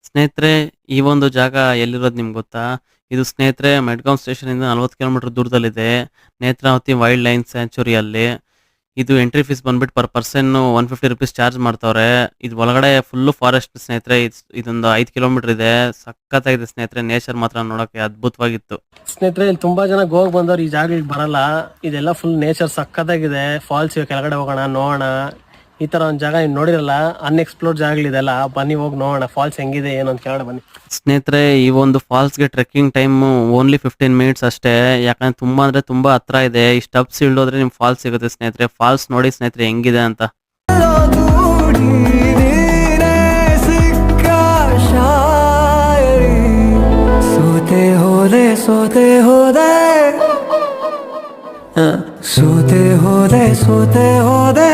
ಸ್ನೇಹಿತರೆ, ಈ ಒಂದು ಜಾಗ ಎಲ್ಲಿರೋದು ನಿಮ್ಗೆ ಗೊತ್ತಾ? ಇದು ಸ್ನೇಹಿತರೆ ಮೆಡ್ಗಾಂವ್ ಸ್ಟೇಷನಿಂದ 40 ಕಿಲೋಮೀಟರ್ ದೂರದಲ್ಲಿದೆ. ನೇತ್ರಾವತಿ ವೈಲ್ಡ್ ಲೈಫ್ ಸ್ಯಾಂಕ್ಚುರಿಯಲ್ಲಿ. ಇದು ಎಂಟ್ರಿ ಫೀಸ್ ಬಂದ್ಬಿಟ್ಟು ಪರ್ ಪರ್ಸನ್ ₹150 ಚಾರ್ಜ್ ಮಾಡ್ತವ್ರೆ. ಇದು ಒಳಗಡೆ ಫುಲ್ಲು ಫಾರೆಸ್ಟ್ ಸ್ನೇಹಿತರೆ. ಇದೊಂದು 5 ಕಿಲೋಮೀಟರ್ ಇದೆ. ಸಖತ್ತಾಗಿದೆ ಸ್ನೇಹಿತರೆ. ನೇಚರ್ ಮಾತ್ರ ನೋಡೋಕೆ ಅದ್ಭುತವಾಗಿತ್ತು. ಸ್ನೇಹಿತರೆ, ಇಲ್ಲಿ ತುಂಬಾ ಜನ ಗೋಗ್ ಬಂದವ್ರು ಈ ಜಾಗಕ್ಕೆ ಬರಲ್ಲ. ಇದೆಲ್ಲ ಫುಲ್ ನೇಚರ್ ಸಖತ್ತಾಗಿದೆ. ಫಾಲ್ಸ್ ಕೆಳಗಡೆ ಹೋಗೋಣ, ನೋಡೋಣ. ಈ ತರ ಒಂದು ಜಾಗ ನೀವು ನೋಡಿರಲ್ಲ, ಅನ್ಎಕ್ಸ್ಪ್ಲೋರ್ಡ್ ಜಾಗಗಳಿದೆಲ್ಲ. ಬನ್ನಿ ಹೋಗಿ ನೋಡೋಣ ಫಾಲ್ಸ್ ಹೆಂಗಿದೆ ಏನು ಅಂತ ಕೇಳೋಣ ಬನ್ನಿ. ಸ್ನೇಹಿತರೆ, ಈ ಒಂದು ಫಾಲ್ಸ್ಗೆ ಟ್ರೆಕ್ಕಿಂಗ್ ಟೈಮ್ ಓನ್ಲಿ 15 ಮಿನಿಟ್ಸ್ ಅಷ್ಟೇ. ಯಾಕಂದ್ರೆ ತುಂಬಾ ಅಂದ್ರೆ ತುಂಬಾ ಹತ್ರ ಇದೆ. ಈ ಸ್ಟೆಪ್ಸ್ ಇಳಿದೋದ್ರೆ ನಿಮ್ ಫಾಲ್ಸ್ ಸಿಗುತ್ತೆ ಸ್ನೇಹಿತರೆ. ಫಾಲ್ಸ್ ನೋಡಿ ಸ್ನೇಹಿತರೆ ಹೆಂಗಿದೆ ಅಂತ. ಸೋತೆ ಹೋದೆ ಸೋತೆ ಹೋದೆ ಸೋತೆ ಹೋದೆ